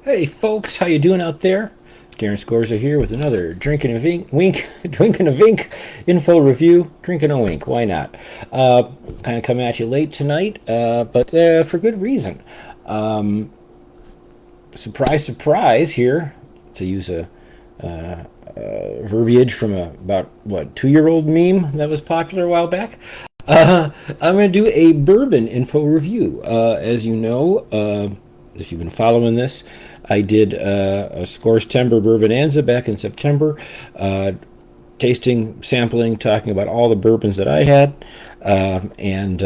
Hey folks, how you doing out there? Darren Scorza here with another Drinking a Wink, Drinking a Vink info review. Drinking a Wink, why not? Kind of coming at you late tonight, but for good reason. Surprise, surprise here, to use a verbiage from a about, what, 2-year-old meme that was popular a while back. I'm going to do a bourbon info review. As you know, if you've been following this, I did a Scorchtember Bourbonanza back in September, tasting, sampling, talking about all the bourbons that I had, and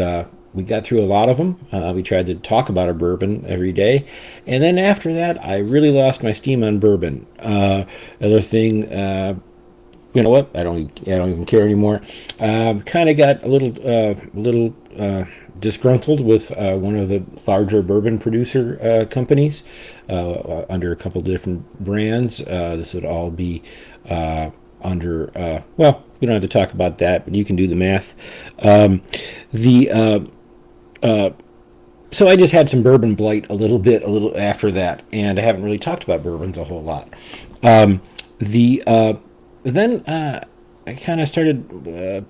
we got through a lot of them. We tried to talk about a bourbon every day, and then after that, I really lost my steam on bourbon. Another thing, you know what? I don't even care anymore. Kind of got a little disgruntled with one of the larger bourbon producer companies under a couple of different brands. This would all be under. Well, we don't have to talk about that, but you can do the math. So I just had some bourbon blight a little after that, and I haven't really talked about bourbons a whole lot. Then I kind of started, I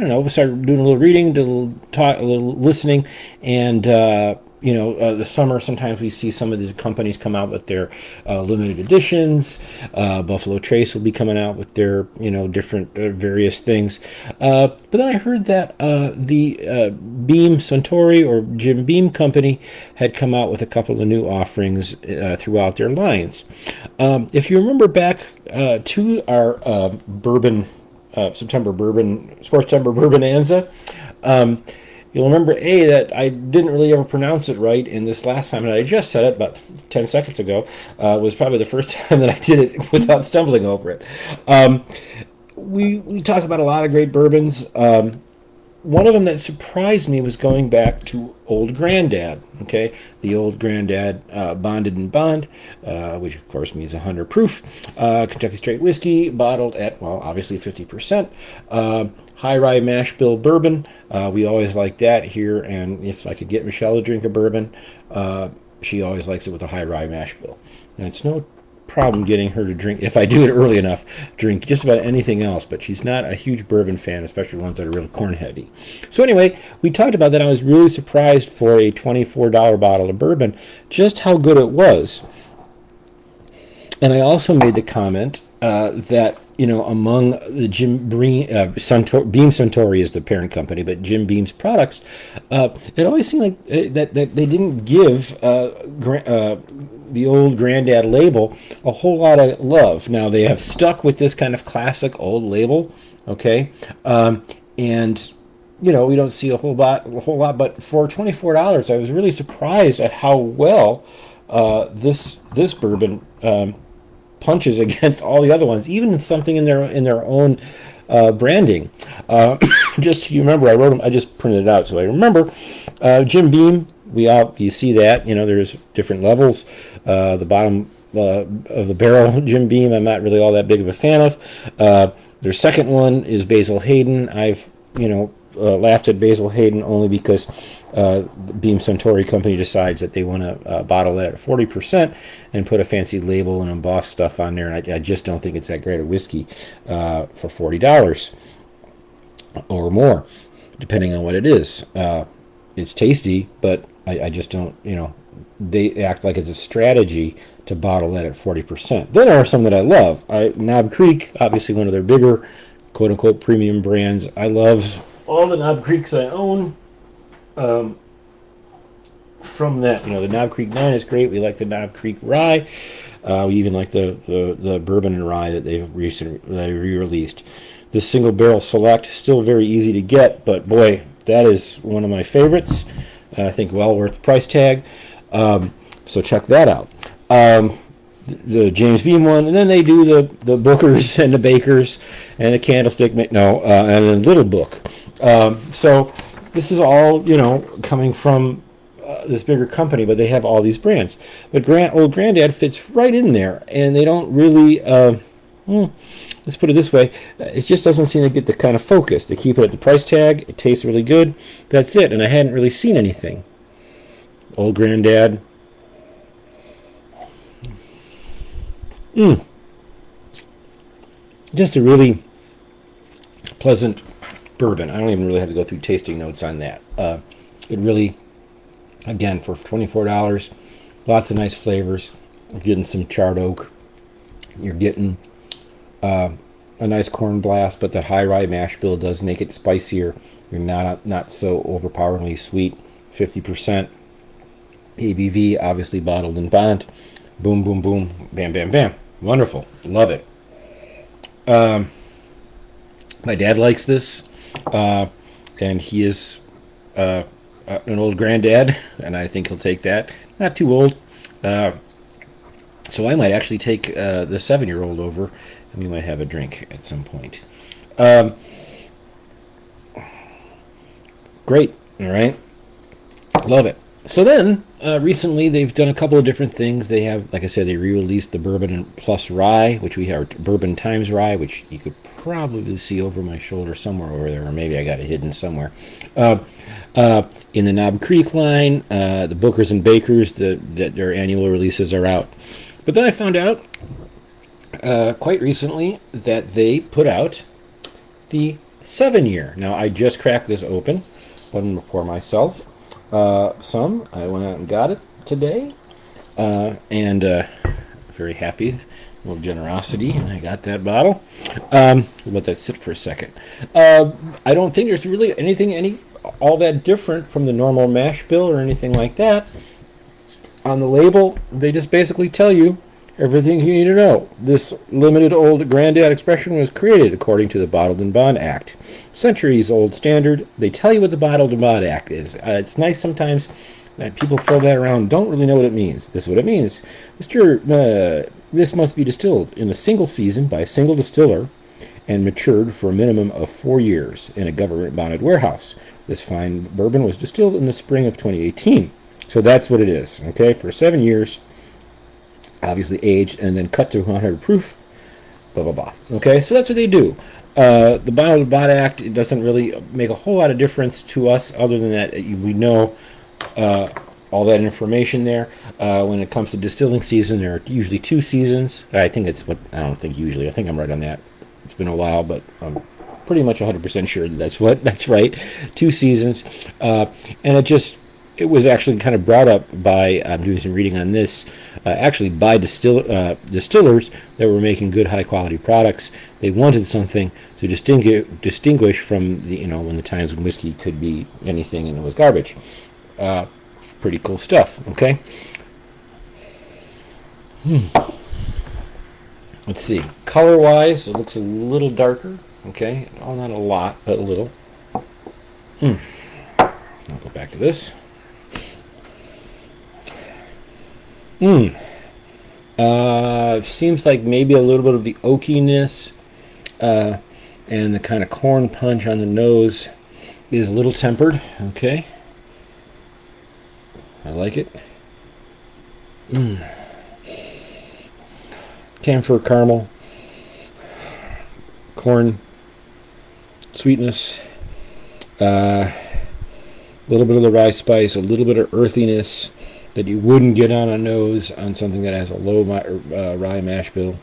don't know, started doing a little reading, a little listening, and the summer sometimes we see some of these companies come out with their limited editions. Buffalo Trace will be coming out with their different various things. But then I heard that the Beam Suntory or Jim Beam Company had come out with a couple of new offerings throughout their lines. If you remember back to our bourbon September bourbon Scorchtember Bourbonanza. You'll remember, that I didn't really ever pronounce it right, and this last time, and I just said it about 10 seconds ago, was probably the first time that I did it without stumbling over it. We talked about a lot of great bourbons. One of them that surprised me was going back to Old Grand Dad, okay? The Old Grand Dad Bonded in Bond, which of course means 100 proof. Kentucky Straight Whiskey, bottled at, well, obviously 50%. High Rye Mash Bill Bourbon. We always like that here, and if I could get Michelle to drink a bourbon, she always likes it with a High Rye Mash Bill. Now, it's no problem getting her to drink, if I do it early enough, drink just about anything else, but she's not a huge bourbon fan, especially ones that are real corn heavy. So anyway, we talked about that. I was really surprised for a $24 bottle of bourbon just how good it was. And I also made the comment that among the Jim Beam Suntory is the parent company, but Jim Beam's products, it always seemed like that they didn't give the Old Granddad label a whole lot of love. Now they have stuck with this kind of classic old label, okay, and we don't see a whole lot. But for $24, I was really surprised at how well this bourbon punches against all the other ones, even something in their own branding. Just so you remember, I wrote them. I just printed it out so I remember. Jim Beam, you see that there's different levels. The bottom of the barrel, Jim Beam, I'm not really all that big of a fan of. Their second one is Basil Hayden. I've laughed at Basil Hayden only because the Beam Suntory company decides that they want to bottle that at 40% and put a fancy label and emboss stuff on there, and I just don't think it's that great a whiskey for $40 or more, depending on what it is. It's tasty, but I just don't, they act like it's a strategy to bottle that at 40%. Then there are some that I love. Knob Creek, obviously one of their bigger, quote-unquote, premium brands. I love all the Knob Creeks I own. From that, the Knob Creek 9 is great. We like the Knob Creek Rye. We even like the Bourbon and Rye that they've recently re-released. This Single Barrel Select, still very easy to get, but boy, that is one of my favorites. I think well worth the price tag. So check that out. The James Beam one, and then they do the Bookers and the Bakers and the Candlestick, and a Little Book. So this is all coming from this bigger company, but they have all these brands. But Old Granddad fits right in there, and they don't really. Let's put it this way: it just doesn't seem to get the kind of focus. They keep it at the price tag. It tastes really good. That's it. And I hadn't really seen anything. Old Granddad. Mm, just a really pleasant bourbon. I don't even really have to go through tasting notes on that. It really, again, for $24, lots of nice flavors. You're getting some charred oak. You're getting a nice corn blast, but that high rye mash bill does make it spicier. You're not so overpoweringly sweet. 50% ABV, obviously bottled in bond. Boom, boom, boom, bam, bam, bam. Wonderful, love it. My dad likes this, and he is an old granddad, and I think he'll take that. Not too old. So I might actually take the 7-year-old over, and we might have a drink at some point. Great. All right. Love it. So then, recently they've done a couple of different things. They have, like I said, they re-released the Bourbon and Plus Rye, which we have Bourbon Times Rye, which you could probably see over my shoulder somewhere over there, or maybe I got it hidden somewhere. In the Knob Creek line, the Bookers and Bakers, that their annual releases are out. But then I found out quite recently that they put out the 7-year. Now, I just cracked this open. I'm going to pour myself some. I went out and got it today. And very happy. A little generosity. I got that bottle. We'll let that sit for a second. I don't think there's really anything all that different from the normal mash bill or anything like that. On the label, they just basically tell you everything you need to know. This limited Old Grand Dad expression was created according to the Bottled in Bond Act. Centuries old standard. They tell you what the Bottled in Bond Act is. It's nice sometimes that people throw that around, don't really know what it means. This is what it means. This must be distilled in a single season by a single distiller and matured for a minimum of 4 years in a government-bonded warehouse. This fine bourbon was distilled in the spring of 2018. So that's what it is, okay? For 7 years, obviously aged, and then cut to 100 proof, blah, blah, blah. Okay, so that's what they do. The Bottled Bond Act, it doesn't really make a whole lot of difference to us other than that we know all that information there. When it comes to distilling season, there are usually 2 seasons. I think I don't think usually. I think I'm right on that. It's been a while, but I'm pretty much 100% sure that's right. 2 seasons. And it was actually kind of brought up by, I'm doing some reading on this, actually by distillers that were making good high quality products. They wanted something to distinguish from when the times when whiskey could be anything and it was garbage. Pretty cool stuff, okay? Let's see. Color wise, it looks a little darker, okay? Oh, not a lot, but a little. I'll go back to this. Seems like maybe a little bit of the oakiness and the kind of corn punch on the nose is a little tempered. Okay, I like it. Camphor, caramel, corn, sweetness, a little bit of the rye spice, a little bit of earthiness that you wouldn't get on a nose on something that has a low rye mash bill.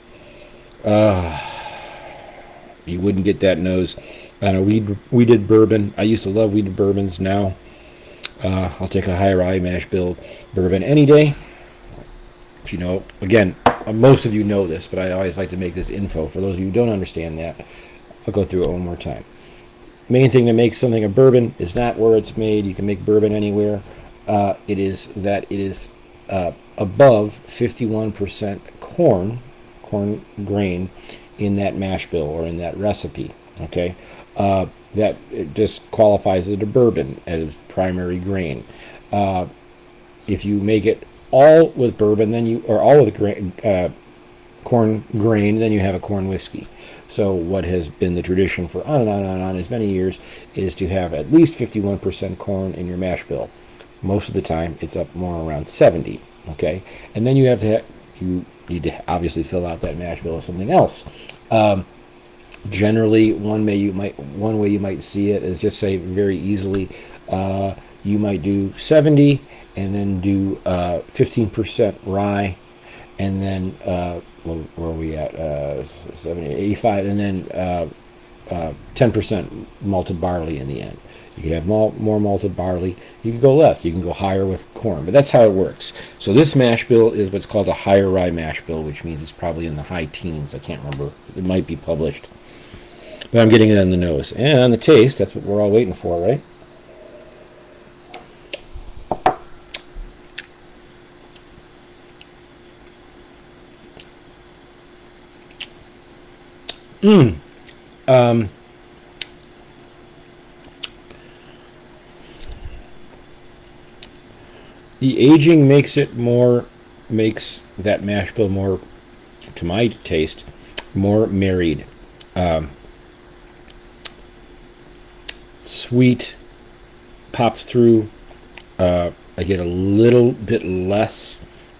You wouldn't get that nose on a weeded bourbon. I used to love weeded bourbons. Now I'll take a high rye mash bill bourbon any day. Again, most of you know this, but I always like to make this info. For those of you who don't understand that, I'll go through it one more time. Main thing that makes something a bourbon is not where it's made. You can make bourbon anywhere. It is that it is above 51% corn grain in that mash bill or in that recipe. Okay, that it just qualifies it a bourbon as primary grain. If you make it all with bourbon, or all with corn grain, then you have a corn whiskey. So what has been the tradition for on and on and on as many years is to have at least 51% corn in your mash bill. Most of the time, it's up more around 70. Okay, and then you need to obviously fill out that mash bill with something else. Generally, one way you might see it is just say very easily, you might do 70 and then do 15% rye and then where are we at? 70, 85, and then 10% malted barley in the end. You could have more malted barley. You could go less. You can go higher with corn. But that's how it works. So this mash bill is what's called a higher rye mash bill, which means it's probably in the high teens. I can't remember. It might be published. But I'm getting it on the nose. And on the taste, that's what we're all waiting for, right? The aging makes that mash bill more, to my taste, more married. Sweet pops through. I get a little bit less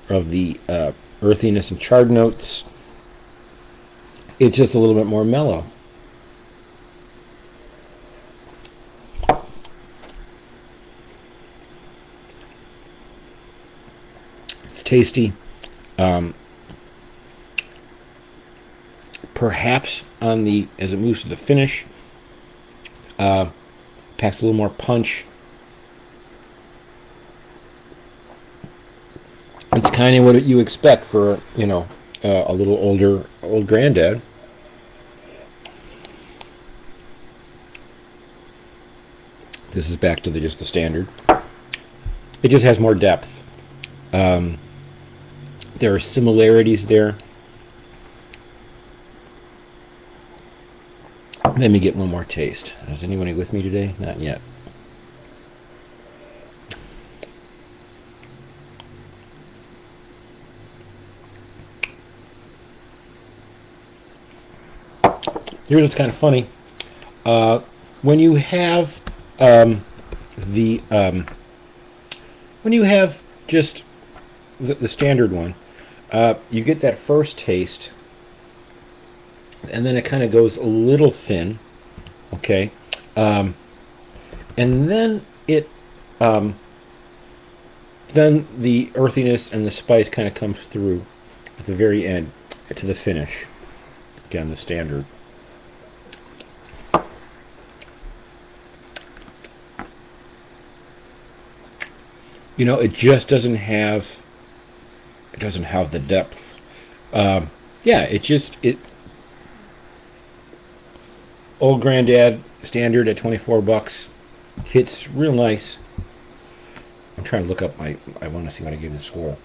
of the earthiness and charred notes. It's just a little bit more mellow. It's tasty. Perhaps as it moves to the finish, packs a little more punch. It's kind of what you expect for, a little older Old Grand Dad. This is back to just the standard. It just has more depth. There are similarities there. Let me get one more taste. Is anybody with me today? Not yet. Here's what's kind of funny. When you have when you have just the standard one, you get that first taste, and then it kind of goes a little thin, okay, and then then the earthiness and the spice kind of comes through at the very end to the finish. Again, the standard. It just doesn't have the depth. Old Grand Dad standard at $24 hits real nice. I'm trying to look up I want to see what I gave the score.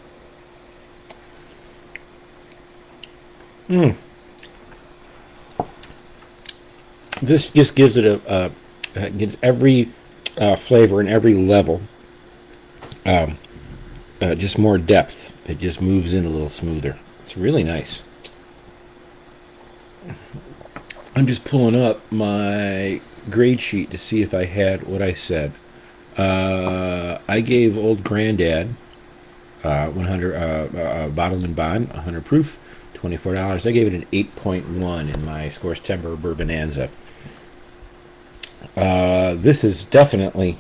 This just gives it gives every flavor and every level just more depth. It just moves in a little smoother. It's really nice. I'm just pulling up my grade sheet to see if I had what I said. I gave Old Grand Dad 100 bottled and bond, 100 proof, $24. I gave it an 8.1 in my Scores Timber Bourbonanza. This is definitely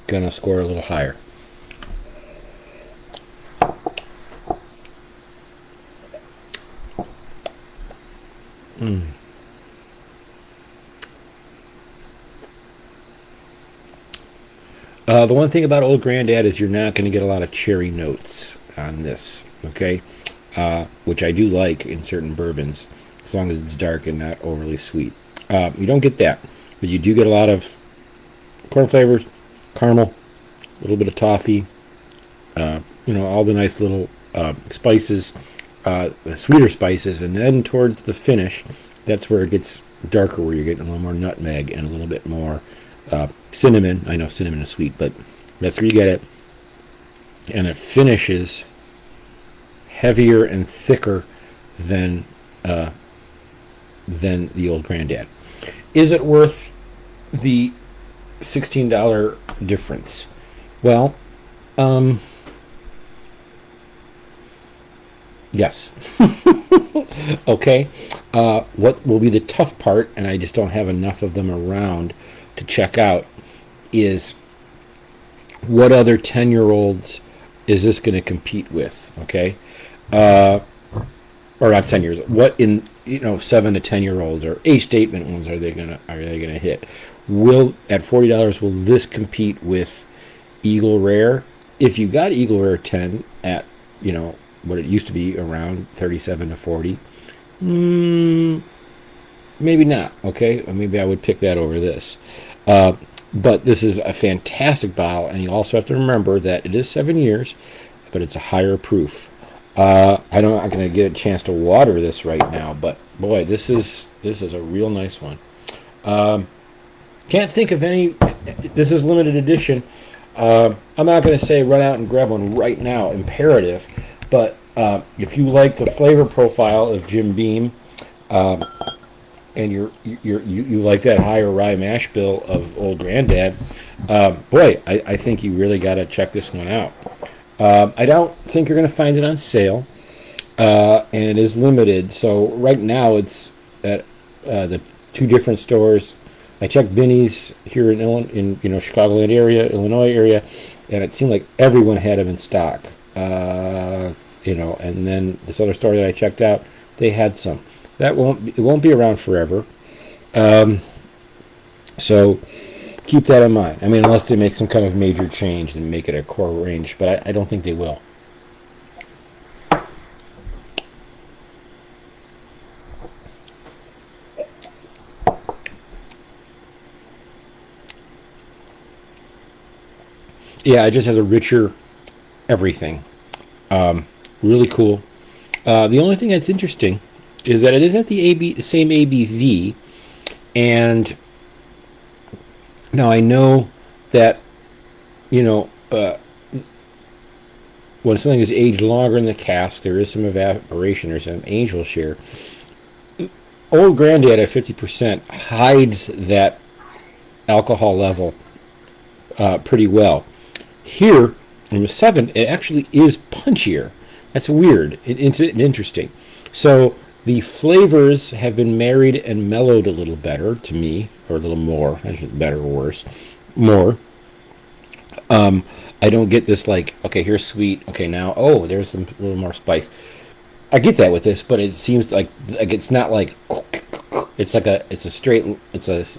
gonna score a little higher. The one thing about Old Grand Dad is you're not going to get a lot of cherry notes on this, okay? Which I do like in certain bourbons, as long as it's dark and not overly sweet. You don't get that, but you do get a lot of corn flavors, caramel, a little bit of toffee, all the nice little spices, sweeter spices, and then towards the finish, that's where it gets darker, where you're getting a little more nutmeg and a little bit more cinnamon. I know cinnamon is sweet, but that's where you get it. And it finishes heavier and thicker than the Old Grand Dad. Is it worth the $16 difference? Well, yes. Okay. What will be the tough part, and I just don't have enough of them around to check out, is what other 10-year-olds is this going to compete with? Okay. or not 10 years. What in 7 to 10 year olds or age statement ones are they gonna hit? Will at $40 will this compete with Eagle Rare? If you got Eagle Rare 10 at what it used to be around 37 to 40, maybe not. Okay, or maybe I would pick that over this. But this is a fantastic bottle, and you also have to remember that it is 7 years, but it's a higher proof. I'm not going to get a chance to water this right now, but boy, this is a real nice one. Can't think of any. This is limited edition. I'm not going to say run out and grab one right now, imperative, but if you like the flavor profile of Jim Beam, and you like that higher rye mash bill of Old Grand Dad, boy, I think you really got to check this one out. I don't think you're going to find it on sale, and it is limited. So right now it's at the two different stores. I checked Binny's here in Chicagoland area, Illinois area, and it seemed like everyone had them in stock. And then this other store that I checked out, they had some. It won't be around forever. So keep that in mind. I mean, unless they make some kind of major change and make it a core range, but I don't think they will. Yeah, it just has a richer everything. Really cool. The only thing that's interesting is that it is at the same ABV, and now I know that when something is aged longer in the cask, there is some evaporation or some angel share. Old Grand Dad at 50% hides that alcohol level pretty well. Here, in the 7, it actually is punchier. That's weird. It's interesting. So the flavors have been married and mellowed a little better to me, or a little more. I should better or worse. More. I don't get this okay, here's sweet. Okay, now there's some a little more spice. I get that with this, but it seems like it's not like it's a straight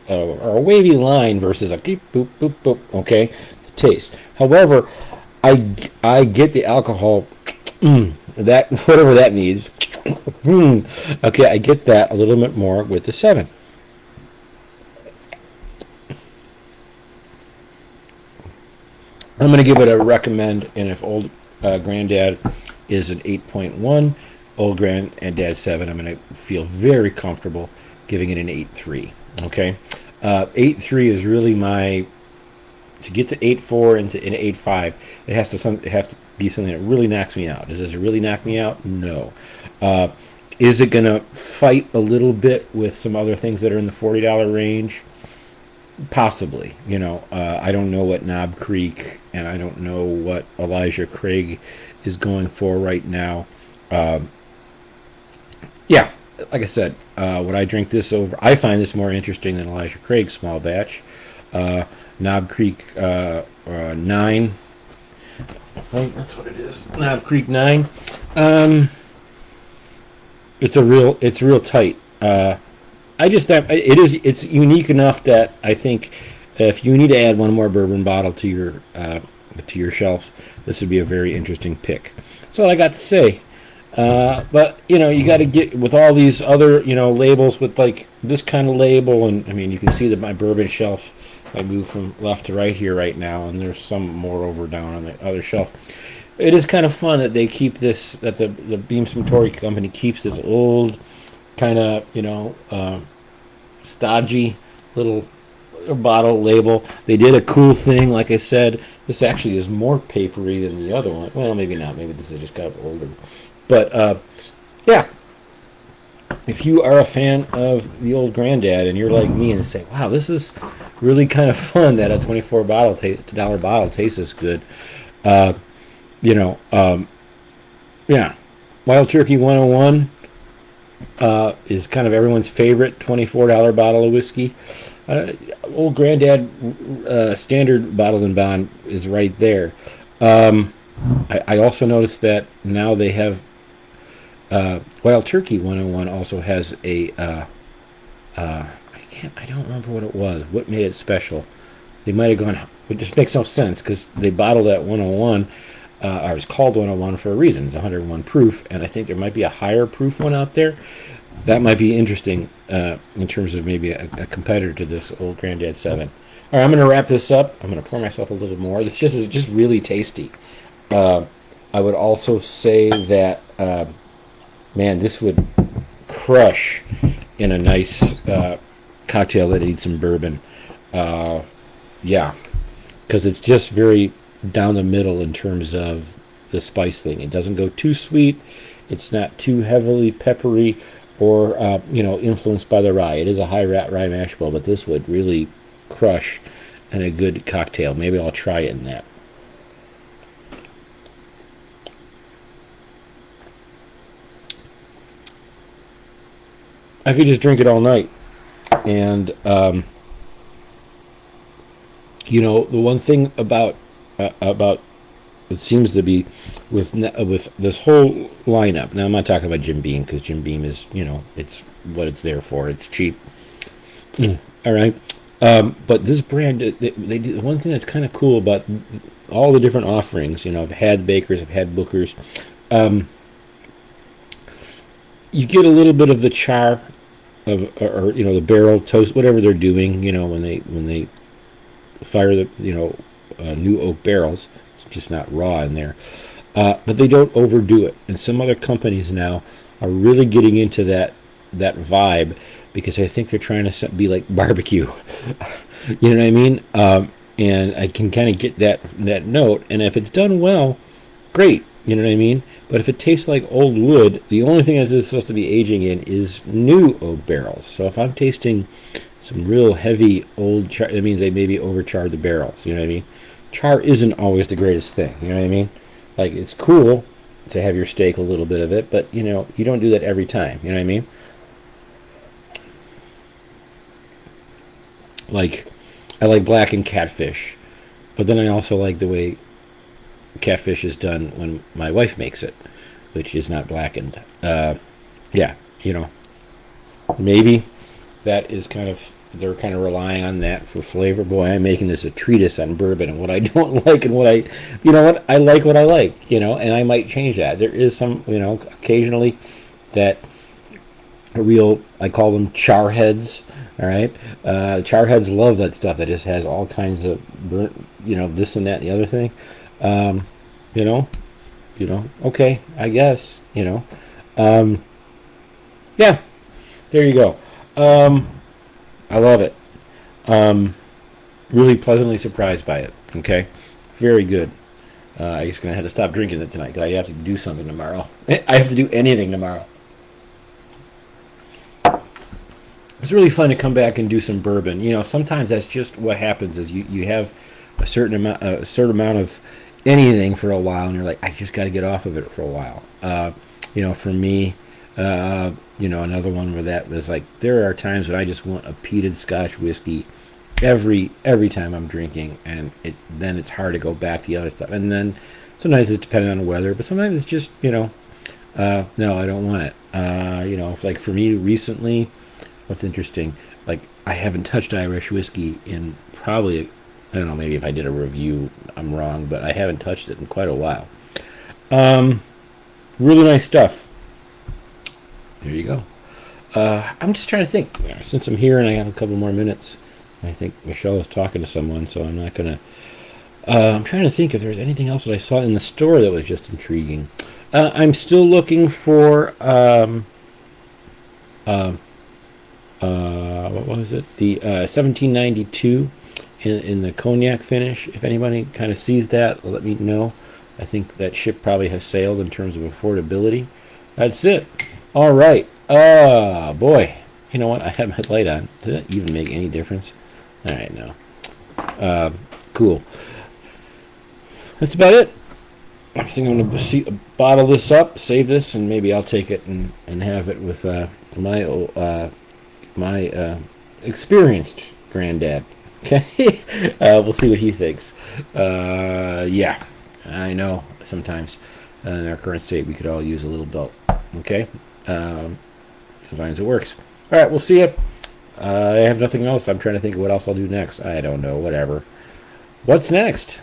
a wavy line versus a beep boop boop boop. Okay, the taste. However, I get the alcohol. That whatever that means. Okay, I get that a little bit more with the 7. I'm going to give it a recommend, and if Old Granddad is an 8.1, Old Granddad 7, I'm going to feel very comfortable giving it an 8.3. Okay, 8.3 is really to get to 8.4 and to 8.5. It has to be something that really knocks me out. Does this really knock me out? No. Is it going to fight a little bit with some other things that are in the $40 range? Possibly. I don't know what Knob Creek and I don't know what Elijah Craig is going for right now. Yeah, like I said, would I drink this over? I find this more interesting than Elijah Craig's small batch. Knob Creek 9. Right, that's what it is. Knob Creek 9. It's real tight. It's unique enough that I think if you need to add one more bourbon bottle to your shelf, this would be a very interesting pick. That's all I got to say. But you got to get with all these other labels with this kind of label, and I mean you can see that my bourbon shelf. I move from left to right here right now, and there's some more over down on the other shelf. It is kind of fun that they keep this, that the Beam Suntory company keeps this old kind of stodgy little bottle label. They did a cool thing, like I said. This actually is more papery than the other one. Well, maybe not. Maybe this has just got older. But yeah. If you are a fan of the Old Granddad and you're like me and say, wow, this is really kind of fun that a $24 bottle tastes this good, yeah. Wild Turkey 101 is kind of everyone's favorite $24 bottle of whiskey. Old Granddad standard bottled and bond is right there. I also noticed that now they have Wild Turkey 101 also has a I don't remember what it was. What made it special? They might have gone. It just makes no sense because they bottled at 101, or it's called 101 for a reason. It's 101 proof, and I think there might be a higher proof one out there. That might be interesting in terms of maybe a competitor to this Old Grand Dad 7. All right, I'm going to wrap this up. I'm going to pour myself a little more. This just is just really tasty. I would also say that, man, this would crush in a nice cocktail that needs some bourbon. Yeah, because it's just very down the middle in terms of the spice thing. It doesn't go too sweet. It's not too heavily peppery or influenced by the rye. It is a high rye mash bill, but this would really crush in a good cocktail. Maybe I'll try it in that. I could just drink it all night, and the one thing about it seems to be with this whole lineup. Now I'm not talking about Jim Beam because Jim Beam is it's what it's there for. It's cheap. All right, but this brand they do one thing that's kind of cool about all the different offerings. I've had Bakers, I've had Bookers. You get a little bit of the char of or the barrel toast, whatever they're doing. When they fire the new oak barrels. It's just not raw in there, but they don't overdo it. And some other companies now are really getting into that vibe because I think they're trying to be like barbecue. You know what I mean? And I can kind of get that note. And if it's done well, great. You know what I mean? But if it tastes like old wood, the only thing that it's supposed to be aging in is new oak barrels. So if I'm tasting some real heavy old char, it means they maybe overcharred the barrels. You know what I mean? Char isn't always the greatest thing. You know what I mean? Like, it's cool to have your steak a little bit of it, but you don't do that every time. You know what I mean? Like, I like blackened catfish, but then I also like the way catfish is done when my wife makes it, which is not blackened. Yeah, maybe that is they're kind of relying on that for flavor. Boy, I'm making this a treatise on bourbon and what I don't like and what I like what I like, and I might change that. There is some, occasionally that I call them char heads. All right, char heads love that stuff that just has all kinds of burnt, this and that and the other thing. Okay, I guess, yeah, there you go. I love it. Really pleasantly surprised by it. Okay, very good. I'm just gonna have to stop drinking it tonight because I have to do something tomorrow. I have to do anything tomorrow. It's really fun to come back and do some bourbon. Sometimes that's just what happens. Is you have a certain amount of anything for a while, and you're like, I just got to get off of it for a while. For me, another one where that was like, there are times when I just want a peated Scotch whiskey every time I'm drinking, and then it's hard to go back to the other stuff. And then sometimes it's depending on the weather, but sometimes it's just no, I don't want it. It's like for me recently, what's interesting, like I haven't touched Irish whiskey in probably, I don't know, maybe if I did a review, I'm wrong, but I haven't touched it in quite a while. Really nice stuff. There you go. I'm just trying to think. Since I'm here and I have a couple more minutes, I think Michelle is talking to someone, so I'm not going to... I'm trying to think if there's anything else that I saw in the store that was just intriguing. I'm still looking for... what was it? The 1792 in the cognac finish. If anybody kind of sees that, let me know. I think that ship probably has sailed in terms of affordability. That's it. All right. Boy. You know what? I had my light on. Did it even make any difference? All right, no. Cool. That's about it. I think I'm going to bottle this up, save this, and maybe I'll take it and have it with my experienced granddad. Okay? We'll see what he thinks. Yeah, I know sometimes in our current state we could all use a little Okay, sometimes it works. All right, we'll see you. I have nothing else. I'm trying to think of what else I'll do next. I don't know. Whatever. What's next?